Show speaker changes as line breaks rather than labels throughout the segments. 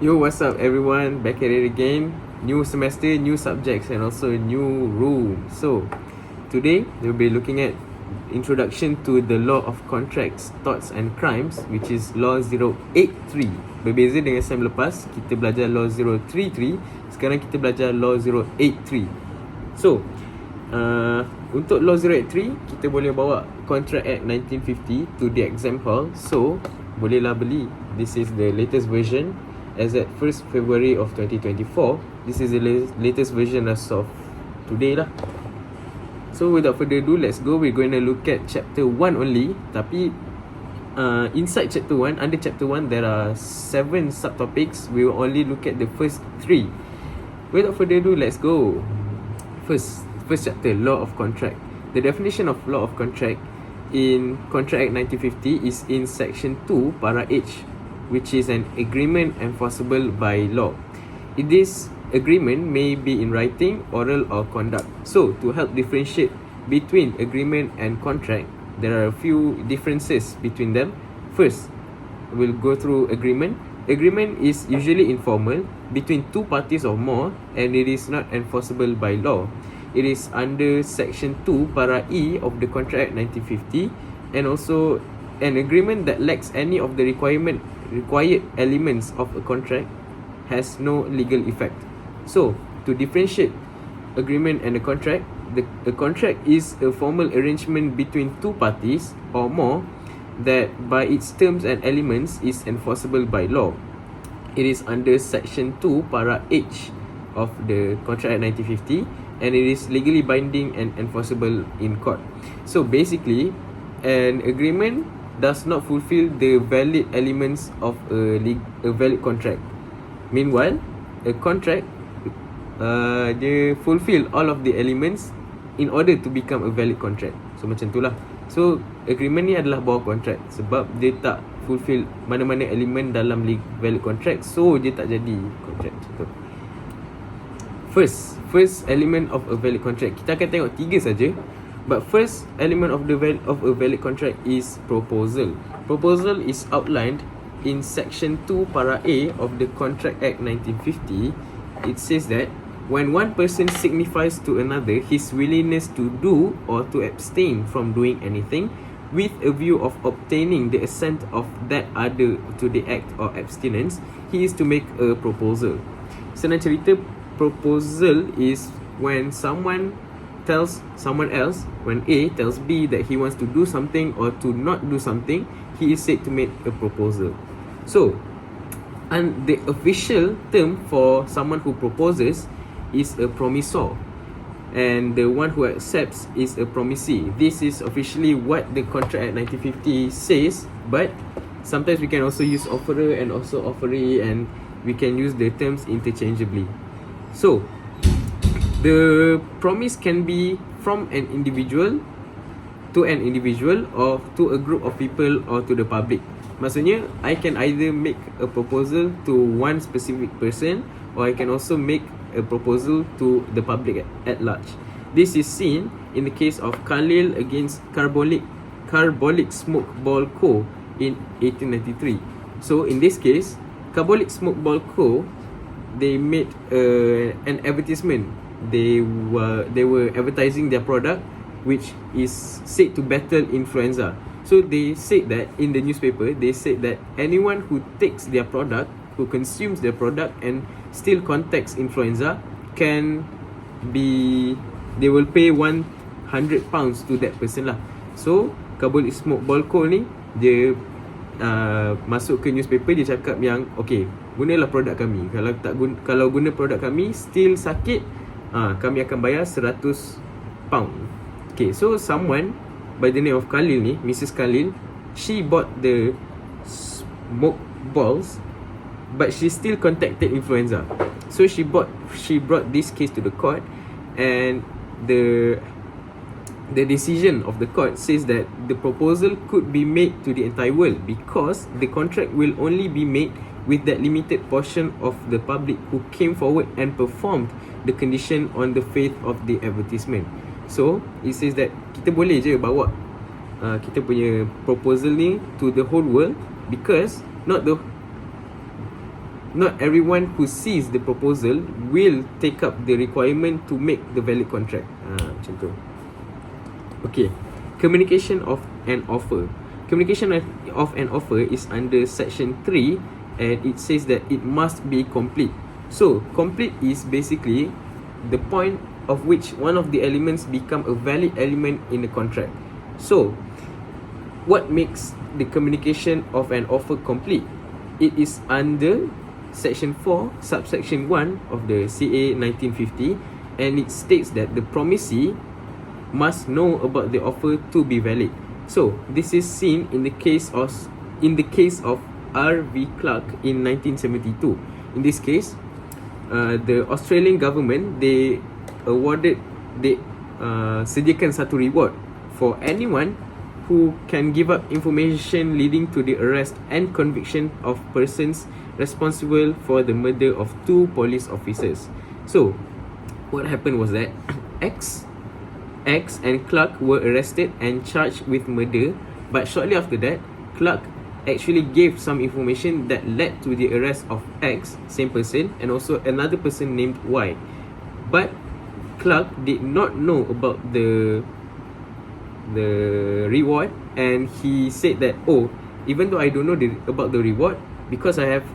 Yo, what's up everyone? Back at it again. New semester, new subjects and also new room. So, today we'll be looking at introduction to the law of contracts, torts and crimes, which is LAW083. Berbeza dengan sem lepas, kita belajar LAW033. Sekarang kita belajar LAW083. So, untuk LAW083, kita boleh bawa Contract Act 1950 to the exam hall. So, bolehlah beli. This is the latest version as at 1st February of 2024. This is the latest version as of today lah. So without further ado, let's go. We're going to look at chapter 1 only. Tapi inside chapter 1, under chapter 1, there are 7 subtopics. We will only look at the first 3. Without further ado, let's go. First chapter, Law of Contract. The definition of Law of Contract in Contract Act 1950 is in section 2, para H, which is an agreement enforceable by law. This agreement may be in writing, oral or conduct. So, to help differentiate between agreement and contract, there are a few differences between them. First, we'll go through agreement. Agreement is usually informal between two parties or more, and it is not enforceable by law. It is under section 2, para E of the Contract Act 1950, and also an agreement that lacks any of the required elements of a contract has no legal effect. So, to differentiate agreement and a contract, the contract is a formal arrangement between two parties or more that by its terms and elements is enforceable by law. It is under section 2, para H of the Contract Act 1950, and it is legally binding and enforceable in court. So basically, an agreement does not fulfill the valid elements of a valid contract. Meanwhile, a contract dia fulfill all of the elements in order to become a valid contract. So macam tu lah. So agreement ni adalah bawah contract sebab dia tak fulfill mana-mana elemen dalam valid contract, so dia tak jadi contract. Macam tu. First element of a valid contract. Kita akan tengok 3 saja. But first element of a valid contract is proposal. Proposal is outlined in section 2, para A of the Contract Act 1950. It says that when one person signifies to another his willingness to do or to abstain from doing anything with a view of obtaining the assent of that other to the act or abstinence, he is to make a proposal. Senang cerita, proposal is when someone tells someone else, when A tells B that he wants to do something or to not do something, he is said to make a proposal. So, and the official term for someone who proposes is a promissor, and the one who accepts is a promisee. This is officially what the Contract Act 1950 says, but sometimes we can also use offerer and also offeree, and we can use the terms interchangeably. So, the promise can be from an individual to an individual or to a group of people or to the public. Maksudnya, I can either make a proposal to one specific person or I can also make a proposal to the public at large. This is seen in the case of Khalil against Carbolic Smoke Ball Co. in 1893. So, in this case, Carbolic Smoke Ball Co. they made an advertisement. They were advertising their product, which is said to battle influenza. So they said that in the newspaper, they said that anyone who takes their product, who consumes their product and still contacts influenza they will pay £100 to that person lah. So Carbolic Smoke Ball Co ni dia masuk ke newspaper, dia cakap yang okay, gunalah produk kami. Kalau guna produk kami still sakit, kami akan bayar £100. Okay, so someone by the name of Khalil ni, Mrs. Khalil, she bought the smoke balls, but she still contacted influenza. So she brought this case to the court, and the decision of the court says that the proposal could be made to the entire world because the contract will only be made with that limited portion of the public who came forward and performed the condition on the faith of the advertisement. So, it says that kita boleh je bawa kita punya proposal ni to the whole world because not the not everyone who sees the proposal will take up the requirement to make the valid contract. Macam tu. Okay, communication of an offer. Communication of an offer is under section 3, and it says that it must be complete. So complete is basically the point of which one of the elements become a valid element in the contract. So what makes the communication of an offer complete? It is under section 4 subsection 1 of the CA 1950, and it states that the promisee must know about the offer to be valid. So this is seen in the case of R.V. Clark in 1972. In this case, the Australian government, they sediakan satu reward for anyone who can give up information leading to the arrest and conviction of persons responsible for the murder of 2 police officers. So what happened was that X and Clark were arrested and charged with murder, but shortly after that, Clark actually gave some information that led to the arrest of X, same person, and also another person named Y. But Clark did not know about the reward, and he said that, oh, even though I don't know about the reward, because I have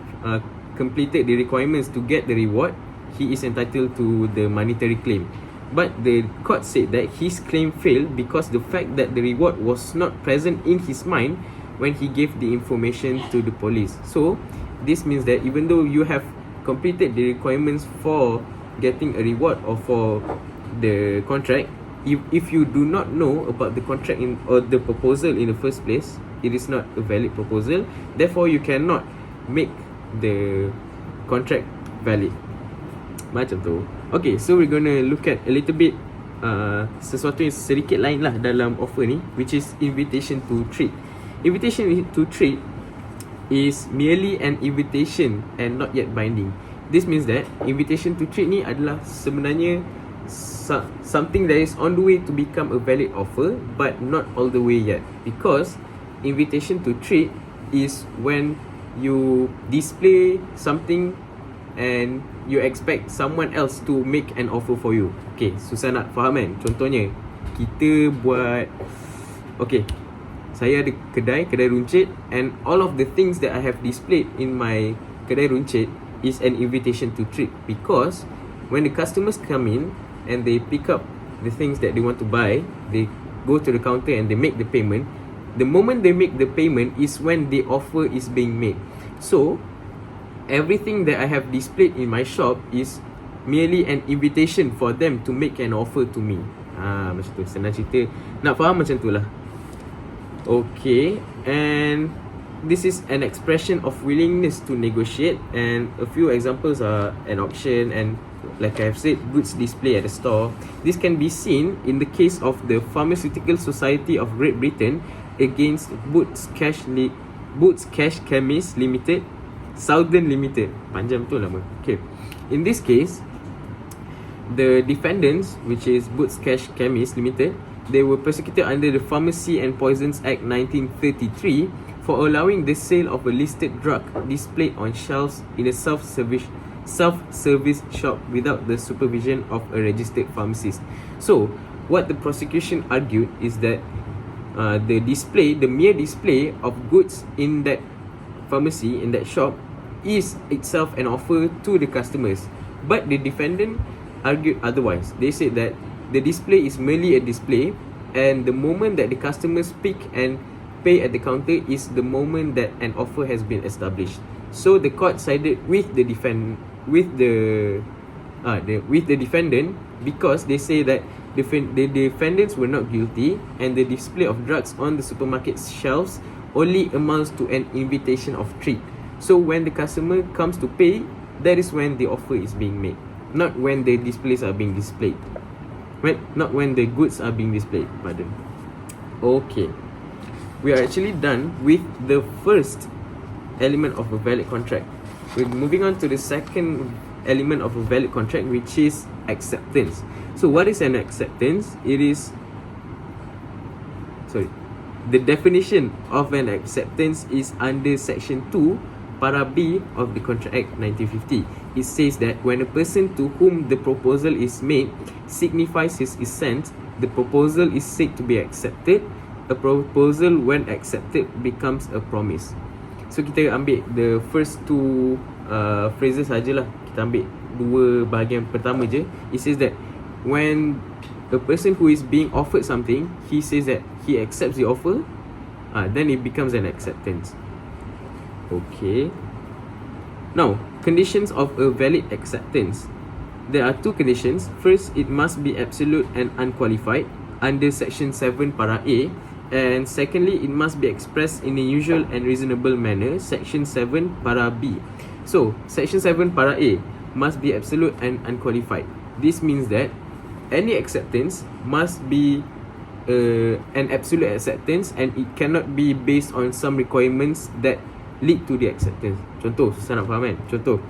completed the requirements to get the reward, he is entitled to the monetary claim. But the court said that his claim failed because the fact that the reward was not present in his mind when he gave the information to the police. So this means that even though you have completed the requirements for getting a reward or for the contract, if you do not know about the contract or the proposal in the first place, it is not a valid proposal. Therefore, you cannot make the contract valid. Macam tu. Okay, so we're gonna look at a little bit sesuatu yang sedikit lain lah dalam offer ni, which is invitation to treat. Invitation to treat is merely an invitation and not yet binding. This means that invitation to treat ni adalah sebenarnya something that is on the way to become a valid offer, but not all the way yet. Because invitation to treat is when you display something and you expect someone else to make an offer for you. Okay, susah nak faham kan? Contohnya, kita buat, okay, saya ada kedai runcit, and all of the things that I have displayed in my kedai runcit is an invitation to treat. Because when the customers come in and they pick up the things that they want to buy, they go to the counter and they make the payment. The moment they make the payment is when the offer is being made. So everything that I have displayed in my shop is merely an invitation for them to make an offer to me. Macam tu, senang cerita. Nak faham macam tu lah. Okay, and this is an expression of willingness to negotiate, and a few examples are an auction and, like I have said, goods display at a store. This can be seen in the case of the Pharmaceutical Society of Great Britain against Boots Cash Chemist Limited, Southern Limited. Panjang tu nama. Okay, in this case, the defendants, which is Boots Cash Chemist Limited, they were prosecuted under the Pharmacy and Poisons Act 1933 for allowing the sale of a listed drug displayed on shelves in a self-service shop without the supervision of a registered pharmacist. So what the prosecution argued is that the mere display of goods in that pharmacy, in that shop, is itself an offer to the customers. But the defendant argued otherwise. They said that the display is merely a display, and the moment that the customers pick and pay at the counter is the moment that an offer has been established. So the court sided with the defendant because they say that the defendants were not guilty, and the display of drugs on the supermarket shelves only amounts to an invitation of treat. So when the customer comes to pay, that is when the offer is being made, not when the displays are being displayed. Not when the goods are being displayed, pardon. Okay, we are actually done with the first element of a valid contract. We're moving on to the second element of a valid contract, which is acceptance. So what is an acceptance? The definition of an acceptance is under section 2 para B of the Contract Act 1950. It says that when a person to whom the proposal is made signifies his assent, the proposal is said to be accepted. A proposal when accepted becomes a promise. So kita ambil the first two phrases sajalah. Kita ambil dua bahagian pertama je. It says that when a person who is being offered something, he says that he accepts the offer, then it becomes an acceptance. Okay. Now, conditions of a valid acceptance. There are two conditions. First, it must be absolute and unqualified under Section 7 para A. And secondly, it must be expressed in a usual and reasonable manner, Section 7 para B. So, Section 7 para A must be absolute and unqualified. This means that any acceptance must be an absolute acceptance, and it cannot be based on some requirements that lead to the acceptance. Contoh, susah nak faham kan? Contoh,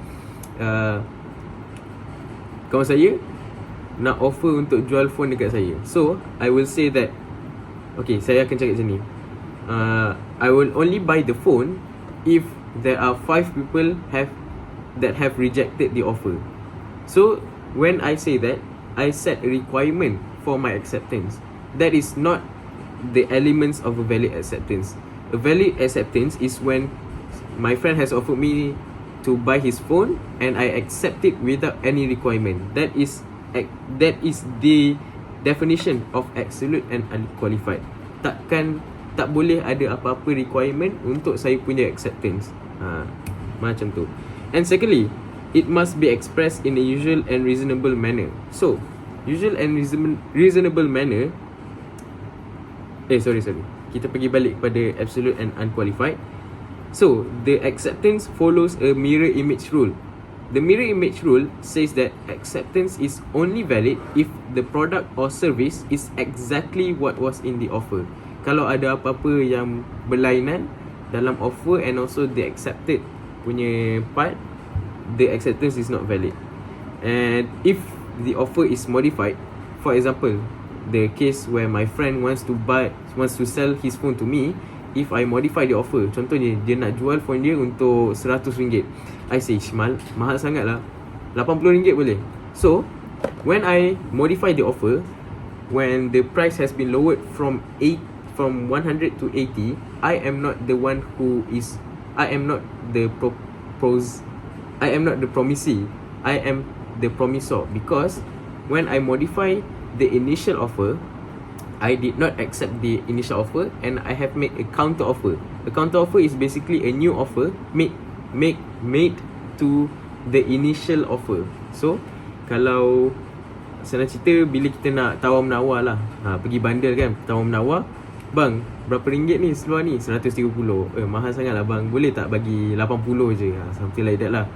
kawan saya nak offer untuk jual phone dekat saya. So, I will say that, okay, saya akan cakap macam ni, I will only buy the phone if there are 5 people that have rejected the offer. So, when I say that, I set a requirement for my acceptance. That is not the elements of a valid acceptance. A valid acceptance is when my friend has offered me to buy his phone and I accept it without any requirement. That is the definition of absolute and unqualified. Tak boleh ada apa-apa requirement untuk saya punya acceptance. Macam tu. And secondly, it must be expressed in a usual and reasonable manner. So, usual and reasonable manner, sorry. Kita pergi balik kepada absolute and unqualified. So, the acceptance follows a mirror image rule. The mirror image rule says that acceptance is only valid if the product or service is exactly what was in the offer. Kalau ada apa-apa yang berlainan dalam offer and also the accepted punya part, the acceptance is not valid. And if the offer is modified, for example, the case where my friend wants to sell his phone to me, if I modify the offer, contohnya dia nak jual phone dia untuk RM100, I say, mahal sangat lah, RM80 boleh. So, when I modify the offer, when the price has been lowered from 100 to 80, I am not the promisee, I am the promissor, because when I modify the initial offer, I did not accept the initial offer and I have made a counter offer. A counter offer is basically a new offer made to the initial offer. So, kalau senang cerita, bila kita nak tawar-menawar lah, pergi bandar kan, tawar-menawar, bang, berapa ringgit ni seluar ni? 130. Mahal sangat lah bang, boleh tak bagi 80 je? Something like that lah.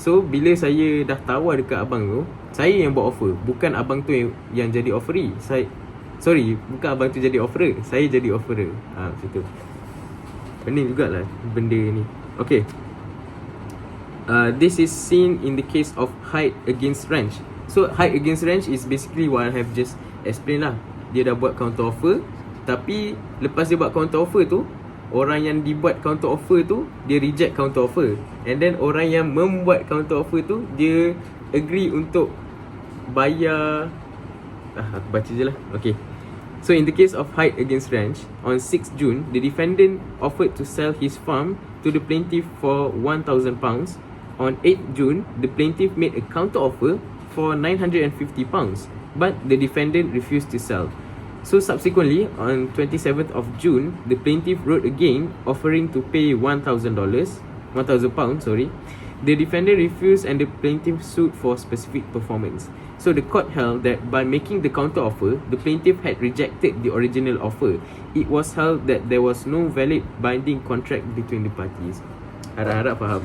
So, bila saya dah tawar dekat abang tu, saya yang buat offer, bukan abang tu yang jadi offeree. Bukan abang tu jadi offerer, saya jadi offerer. Macam tu. Pening jugalah benda ni. Okay. This is seen in the case of height against range. So, height against range is basically what I have just explained lah. Dia dah buat counter offer, tapi lepas dia buat counter offer tu, orang yang dibuat counter offer tu, dia reject counter offer. And then orang yang membuat counter offer tu, dia agree untuk bayar. Aku baca je lah. Okay. So, in the case of height against range, on 6 June, the defendant offered to sell his farm to the plaintiff for £1,000. On 8 June, the plaintiff made a counter offer for £950, but the defendant refused to sell. So, subsequently, on 27th of June, the plaintiff wrote again, offering to pay £1,000. The defendant refused and the plaintiff sued for specific performance. So, the court held that by making the counter offer, the plaintiff had rejected the original offer. It was held that there was no valid binding contract between the parties. Harap-harap faham.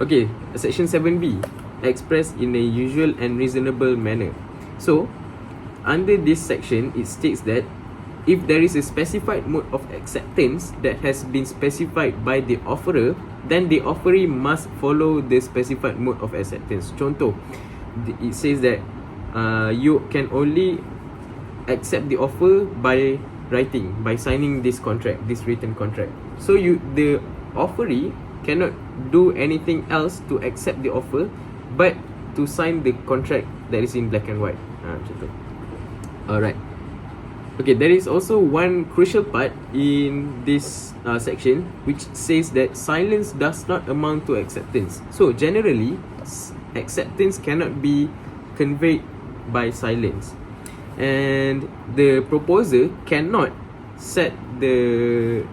Okay, Section 7B, expressed in a usual and reasonable manner. So, under this section, it states that if there is a specified mode of acceptance that has been specified by the offerer, then the offeree must follow the specified mode of acceptance. Contoh, it says that you can only accept the offer by writing, by signing this contract, this written contract. So the offeree cannot do anything else to accept the offer but to sign the contract that is in black and white. Macam tu. Alright. Okay, there is also one crucial part in this section which says that silence does not amount to acceptance. So generally, acceptance cannot be conveyed by silence, and the proposer cannot set the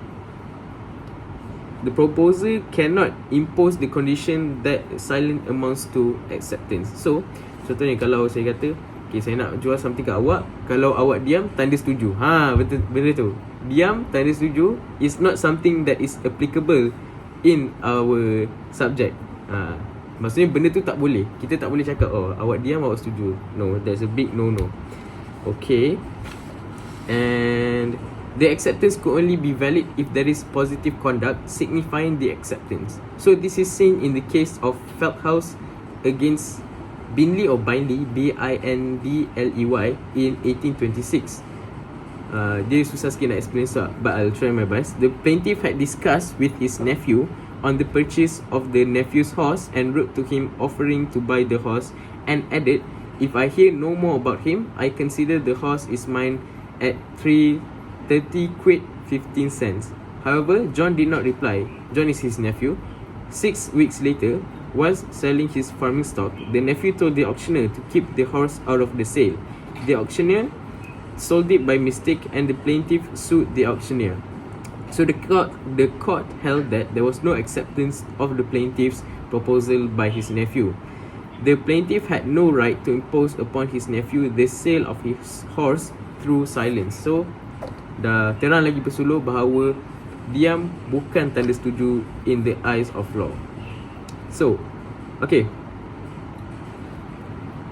proposer cannot impose the condition that silence amounts to acceptance. So contohnya kalau saya kata, okay, saya nak jual something kat awak, kalau awak diam, tanda setuju. Betul, benda tu. Diam, tanda setuju is not something that is applicable in our subject. Maksudnya benda tu tak boleh. Kita tak boleh cakap, oh, awak diam, awak setuju. No, that's a big no-no. Okay. And the acceptance could only be valid if there is positive conduct signifying the acceptance. So this is seen in the case of Felthouse against Bindley or Bindley, Bindley in 1826. Dia susah sikit nak explain but I'll try my best. The plaintiff had discussed with his nephew on the purchase of the nephew's horse and wrote to him offering to buy the horse and added, if I hear no more about him, I consider the horse is mine at 30 quid 15 cents. However, John did not reply. John is his nephew. 6 weeks later, whilst selling his farming stock, the nephew told the auctioneer to keep the horse out of the sale. The auctioneer sold it by mistake and the plaintiff sued the auctioneer. So the court held that there was no acceptance of the plaintiff's proposal by his nephew. The plaintiff had no right to impose upon his nephew the sale of his horse through silence. So dah terang lagi bersulur bahawa diam bukan tanda setuju in the eyes of law. So, okay,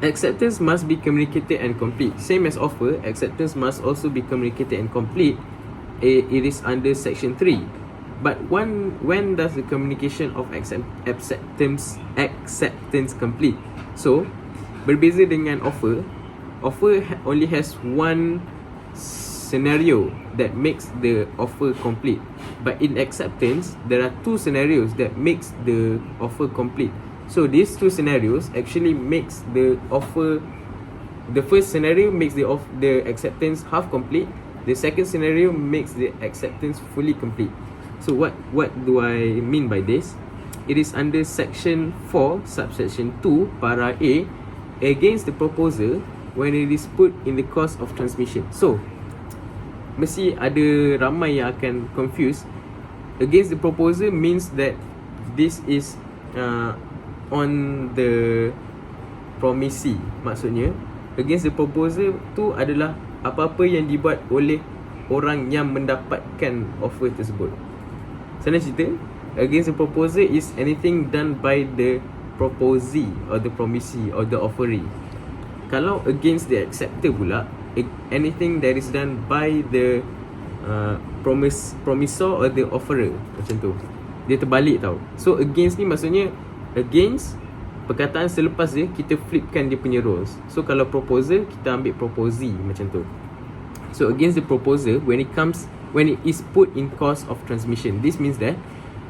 acceptance must be communicated and complete. Same as offer, acceptance must also be communicated and complete. It is under section 3. But when does the communication of acceptance complete? So, berbeza dengan offer only has one scenario that makes the offer complete. But in acceptance, there are two scenarios that makes the offer complete. So these two scenarios actually makes the offer. The first scenario makes the acceptance half complete. The second scenario makes the acceptance fully complete. So what do I mean by this? It is under section 4, subsection 2, para A, against the proposer when it is put in the course of transmission. So mesti ada ramai yang akan confuse. Against the proposer means that this is on the promisee. Maksudnya against the proposer tu adalah apa-apa yang dibuat oleh orang yang mendapatkan offer tersebut. Senang cerita, against the proposer is anything done by the proposee or the promisee or the offeree. Kalau against the acceptor pula, anything that is done by the promisor or the offerer. Macam tu. Dia terbalik tau. So against ni maksudnya against, perkataan selepas dia kita flipkan dia punya roles. So kalau proposer, kita ambil proposee macam tu. So against the proposer, when it is put in course of transmission, this means that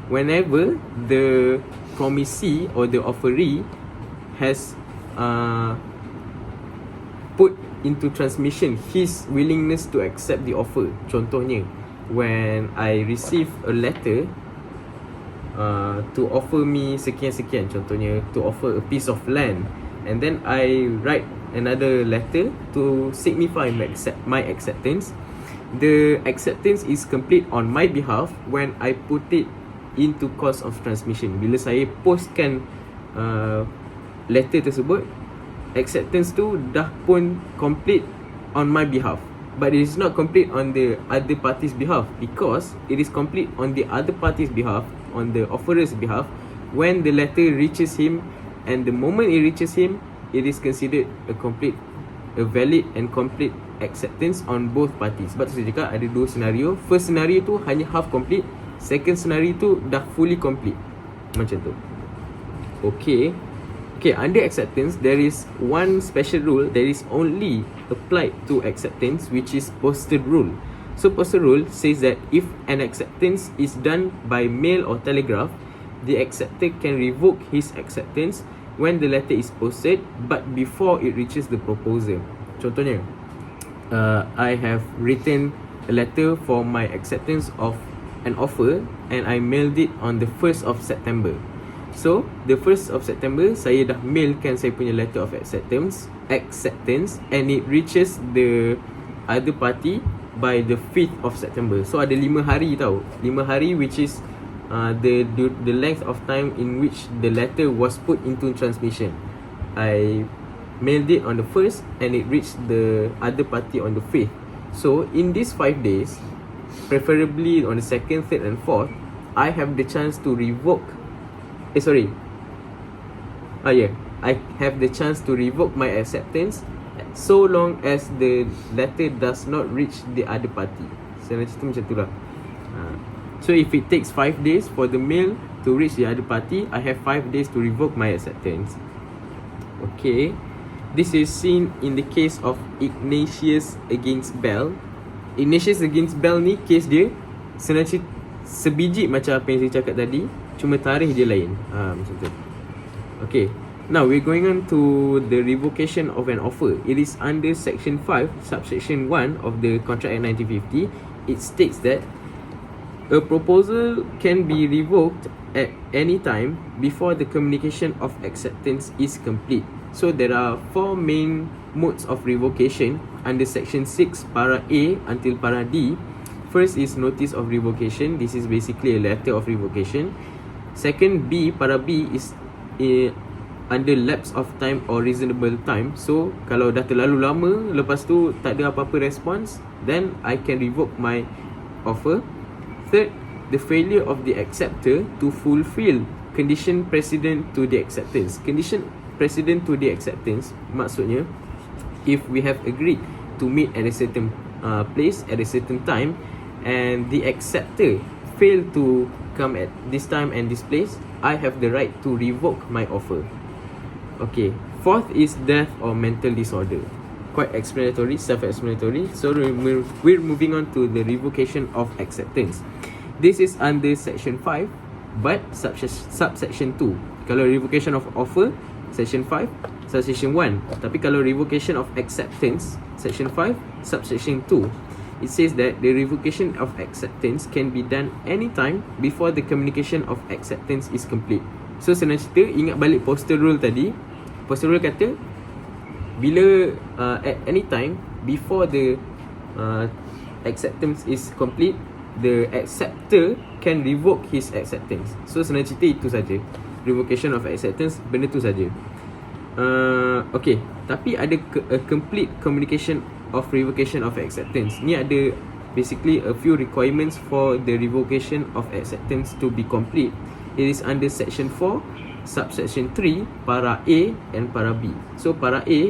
whenever the promisee or the offeree has put into transmission his willingness to accept the offer. Contohnya, when I receive a letter to offer me sekian-sekian, contohnya to offer a piece of land, and then I write another letter to signify my acceptance. The acceptance is complete on my behalf when I put it into course of transmission. Bila saya postkan letter tersebut, acceptance tu dah pun complete on my behalf, but it is not complete on the other party's behalf, because it is complete on the other party's behalf, on the offerer's behalf, when the letter reaches him, and the moment it reaches him, it is considered a valid and complete acceptance on both parties. Sebab tu saya cakap ada dua senario. First scenario tu hanya half complete, second scenario tu dah fully complete. Macam tu. Okay, under acceptance, there is one special rule that is only applied to acceptance, which is posted rule. So postal rule says that if an acceptance is done by mail or telegraph, the acceptor can revoke his acceptance when the letter is posted but before it reaches the proposer. Contohnya, I have written a letter for my acceptance of an offer and I mailed it on the 1st of September. So the 1st of September saya dah mailkan saya punya letter of acceptance and it reaches the other party by the 5th of September. So ada 5 hari tau. 5 hari which is the length of time in which the letter was put into transmission. I mailed it on the 1st and it reached the other party on the 5th. So in these 5 days, preferably on the 2nd, 3rd and 4th, I have the chance to revoke I have the chance to revoke my acceptance so long as the letter does not reach the other party. Saya cerita macam tu lah. So if it takes 5 days for the mail to reach the other party, I have 5 days to revoke my acceptance. Okay, this is seen in the case of Ignatius against Bell. Ignatius against Bell ni case dia sebenarnya sebiji macam apa yang saya cakap tadi, cuma tarikh dia lain. Macam tu. Okay, now we're going on to the revocation of an offer. It is under section 5 subsection 1 of the Contract Act 1950. It states that a proposal can be revoked at any time before the communication of acceptance is complete. So there are 4 main modes of revocation under section 6 para A until para D. First is notice of revocation. This is basically a letter of revocation. Second, B, para B is under lapse of time or reasonable time. So kalau dah terlalu lama, lepas tu tak ada apa-apa response, then I can revoke my offer. Third, the failure of the acceptor to fulfill condition precedent to the acceptance. Condition precedent to the acceptance maksudnya, if we have agreed to meet at a certain place at a certain time and the acceptor fail to come at this time and this place, I have the right to revoke my offer. Okay, fourth is death or mental disorder. Quite explanatory, self-explanatory. So we're moving on to the revocation of acceptance. This is under section 5 but subsection 2. Kalau revocation of offer, section 5, subsection 1. Tapi kalau revocation of acceptance, section 5, subsection 2, it says that the revocation of acceptance can be done anytime before the communication of acceptance is complete. So senang cerita, ingat balik postal rule tadi. Postal rule kata bila at any time before the acceptance is complete, the acceptor can revoke his acceptance. So senang cerita itu saja. Revocation of acceptance, benda tu saja. Okay, tapi ada a complete communication of revocation of acceptance. Ni ada basically a few requirements for the revocation of acceptance to be complete. It is under section 4, subsection 3, para A and para B. So para A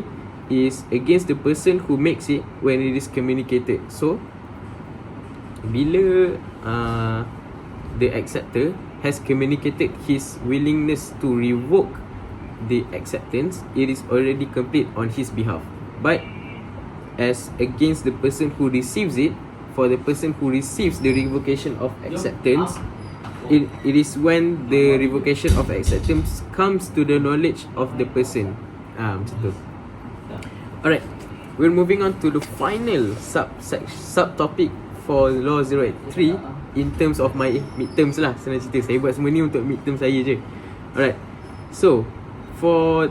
is against the person who makes it when it is communicated. So bila the acceptor has communicated his willingness to revoke the acceptance, it is already complete on his behalf. But as against the person who receives it, for the person who receives the revocation of acceptance, it is when the revocation of acceptance comes to the knowledge of the person. Macam tu. Alright, we're moving on to the final subtopic for Law 083 in terms of my midterms lah. Senang cerita, saya buat semua ni untuk midterm saya je. Alright, so for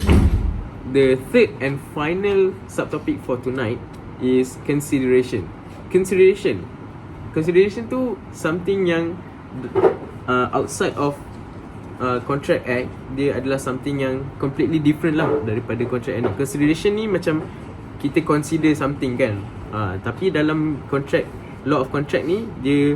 the third and final subtopic for tonight is consideration. Consideration tu something yang outside of Contract Act. Dia adalah something yang completely different lah daripada Contract Act. Consideration ni macam kita consider something kan, tapi dalam contract, law of contract ni dia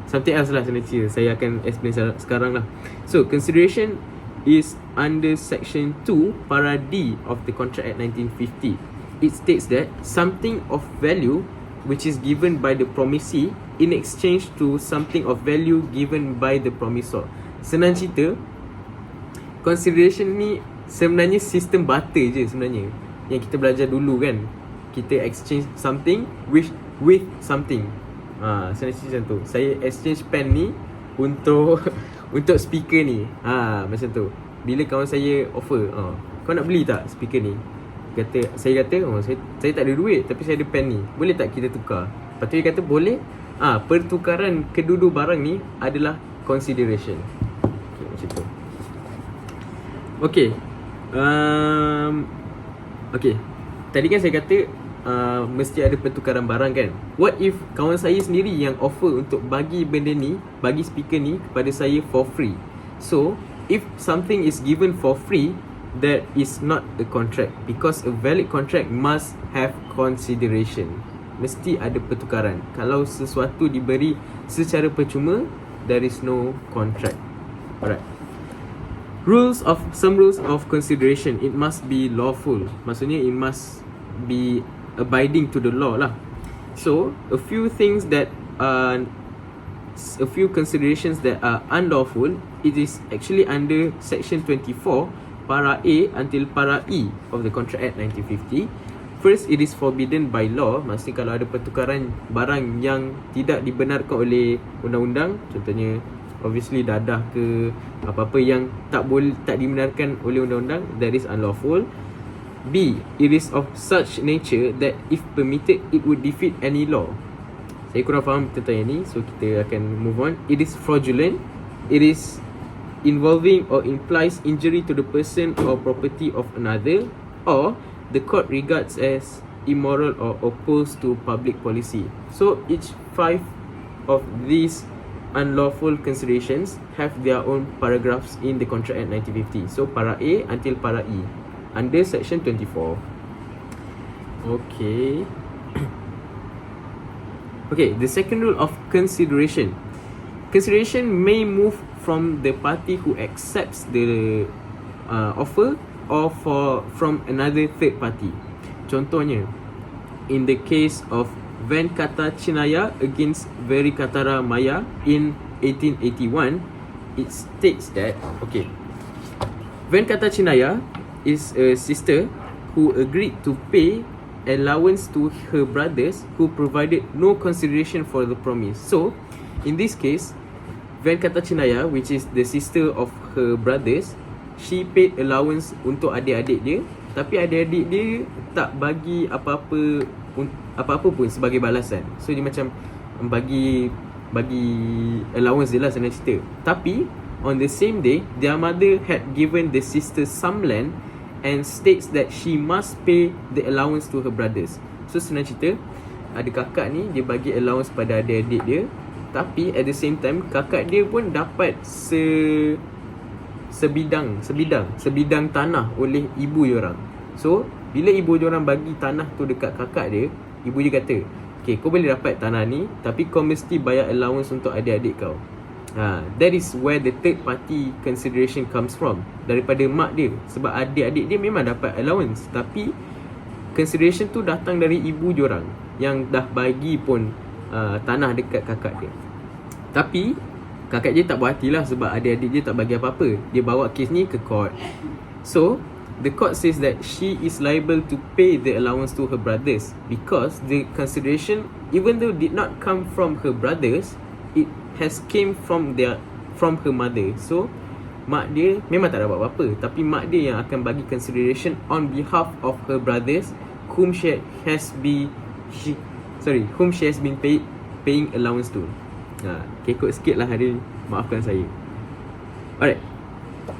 something else lah sebenarnya. Saya akan explain sekarang lah. So consideration is under section 2 para D of the Contract Act 1950. It states that something of value which is given by the promisee in exchange to something of value given by the promisor. Senang cerita, consideration ni sebenarnya sistem barter je sebenarnya yang kita belajar dulu kan. Kita exchange something with something. Senang cerita macam tu. Saya exchange pen ni untuk untuk speaker ni. Macam tu. Bila kawan saya offer, kau nak beli tak speaker ni? Saya kata, saya tak ada duit tapi saya ada pen ni. Boleh tak kita tukar? Lepas tu dia kata boleh. Pertukaran kedua-dua barang ni adalah consideration. Okay, macam tu. Okay. Okay. Tadi kan saya kata mesti ada pertukaran barang kan. What if kawan saya sendiri yang offer untuk bagi benda ni, bagi speaker ni kepada saya for free? So, if something is given for free, that is not a contract, because a valid contract must have consideration. Mesti ada pertukaran. Kalau sesuatu diberi secara percuma, there is no contract. Alright. Some rules of consideration. It must be lawful. Maksudnya it must be abiding to the law lah. So a few considerations that are unlawful, it is actually under section 24 para A until para E of the Contract Act 1950. First, it is forbidden by law. Maksudnya kalau ada pertukaran barang yang tidak dibenarkan oleh undang-undang, contohnya obviously dadah ke apa-apa yang tak dibenarkan oleh undang-undang, that is unlawful. B, it is of such nature that if permitted, it would defeat any law. Saya kurang faham tentang yang ni, so kita akan move on. It is fraudulent. It is involving or implies injury to the person or property of another, or the court regards as immoral or opposed to public policy. So each 5 of these unlawful considerations have their own paragraphs in the Contract Act 1950. So para A until para E under section 24. Okay. Okay, the second rule of consideration. Consideration may move from the party who accepts the offer or from another third party. Contohnya, in the case of Venkata Chinaya against Verikatara Maya in 1881, it states that, okay, Venkata Chinaya is a sister who agreed to pay allowance to her brothers who provided no consideration for the promise. So, in this case, Venkata Chinaya, which is the sister of her brothers, she paid allowance untuk adik-adik dia, tapi adik-adik dia tak bagi apa-apa pun sebagai balasan. So dia macam bagi allowance dia lah, senang cerita. Tapi on the same day, their mother had given the sister some land and states that she must pay the allowance to her brothers. So senang cerita, ada kakak ni, dia bagi allowance pada adik-adik dia, tapi at the same time kakak dia pun dapat sebidang tanah oleh ibu diorang. So bila ibu diorang bagi tanah tu dekat kakak dia, ibu dia kata, okay, kau boleh dapat tanah ni, tapi kau mesti bayar allowance untuk adik-adik kau. That is where the third party consideration comes from, daripada mak dia. Sebab adik-adik dia memang dapat allowance, tapi consideration tu datang dari ibu diorang yang dah bagi pun tanah dekat kakak dia. Tapi kakak dia tak buat hati lah, sebab adik-adik dia tak bagi apa-apa. Dia bawa kes ni ke court. So the court says that she is liable to pay the allowance to her brothers, because the consideration, even though did not come from her brothers, it has came from her mother. So mak dia memang tak dapat apa-apa, tapi mak dia yang akan bagi consideration on behalf of her brothers, whom she has been paying allowance to. Kekok sikit lah hari ni, maafkan saya. Alright,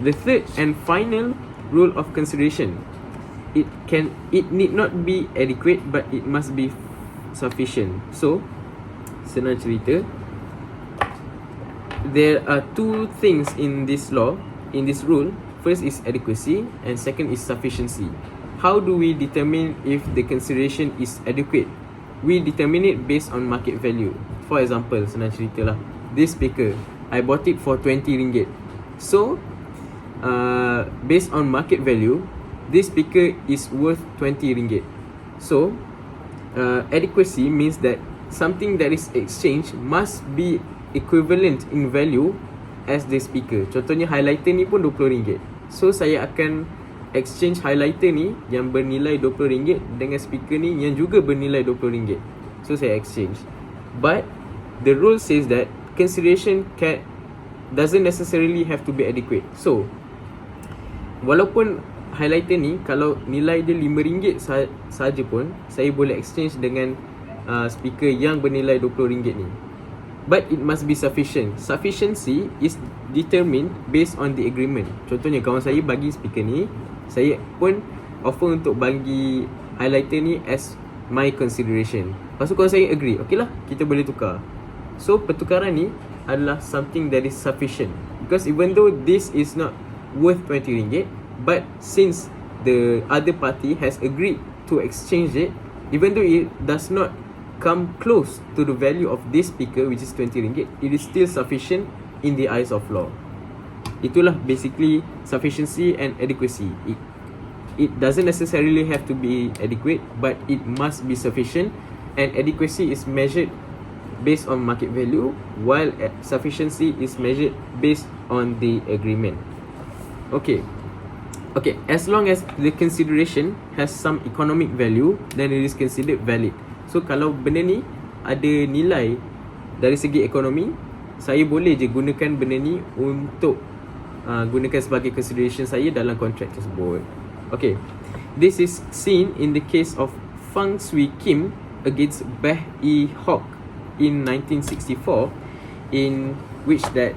the third and final rule of consideration. It need not be adequate, but it must be sufficient. So senang cerita, there are two things in this law, in this rule. First is adequacy and second is sufficiency. How do we determine if the consideration is adequate? We determine it based on market value. For example, senang cerita lah, this speaker, I bought it for 20 ringgit. So based on market value, this speaker is worth 20 ringgit. So adequacy means that something that is exchanged must be equivalent in value as the speaker. Contohnya highlighter ni pun 20 ringgit. So saya akan exchange highlighter ni yang bernilai 20 ringgit dengan speaker ni yang juga bernilai 20 ringgit. So saya exchange. But the rule says that consideration doesn't necessarily have to be adequate. So walaupun highlighter ni kalau nilai dia RM5 saja pun, saya boleh exchange dengan speaker yang bernilai RM20 ni. But it must be sufficient. Sufficiency is determined based on the agreement. Contohnya kawan saya bagi speaker ni, saya pun offer untuk bagi highlighter ni as my consideration. Lepas tu kawan saya agree, okay lah, kita boleh tukar. So pertukaran ni adalah something that is sufficient, because even though this is not worth RM20, but since the other party has agreed to exchange it, even though it does not come close to the value of this speaker, which is RM20, it is still sufficient in the eyes of law. Itulah basically sufficiency and adequacy. It doesn't necessarily have to be adequate, but it must be sufficient, and adequacy is measured based on market value, while sufficiency is measured based on the agreement. Okay, as long as the consideration has some economic value, then it is considered valid. So kalau benda ni ada nilai dari segi ekonomi, saya boleh je gunakan benda ni untuk gunakan sebagai consideration saya dalam kontrak tersebut. Okay, this is seen in the case of Fang Sui Kim against Beh E Hock in 1964, in which the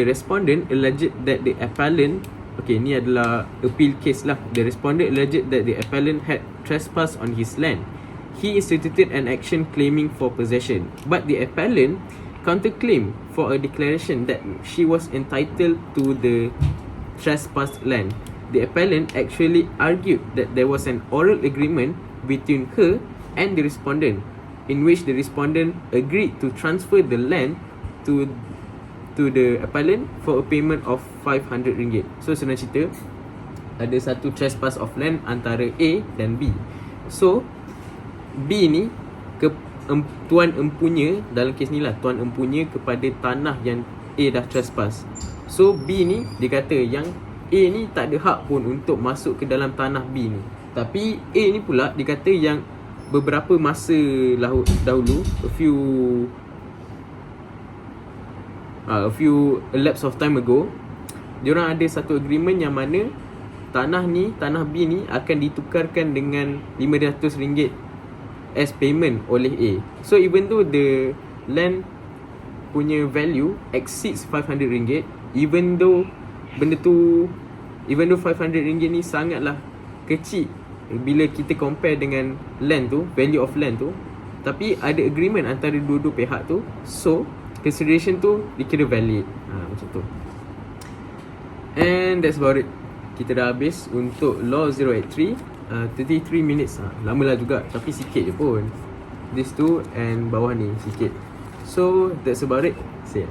respondent alleged that the appellant, okay, ni adalah appeal case lah. The respondent alleged that the appellant had trespassed on his land. He instituted an action claiming for possession, but the appellant counterclaimed for a declaration that she was entitled to the trespassed land. The appellant actually argued that there was an oral agreement between her and the respondent, in which the respondent agreed to transfer the land to the appellant for a payment of RM500. So senang cerita, ada satu trespass of land antara A dan B. So B ni tuan empunya, dalam kes ni lah, tuan empunya kepada tanah yang A dah trespass. So B ni dia kata yang A ni tak ada hak pun untuk masuk ke dalam tanah B ni. Tapi A ni pula dia kata yang beberapa masa dahulu, a lapse of time ago, diorang ada satu agreement yang mana tanah B ni akan ditukarkan dengan RM500 as payment oleh A. So even though the land punya value exceeds RM500, even though RM500 ni sangatlah kecil bila kita compare dengan land tu, value of land tu, tapi ada agreement antara dua-dua pihak tu, so consideration tu dikira valid. Macam tu. And that's about it. Kita dah habis untuk LAW083. 33 minutes. Lama lah juga, tapi sikit je pun. This two and bawah ni sikit. So that's about it. See ya.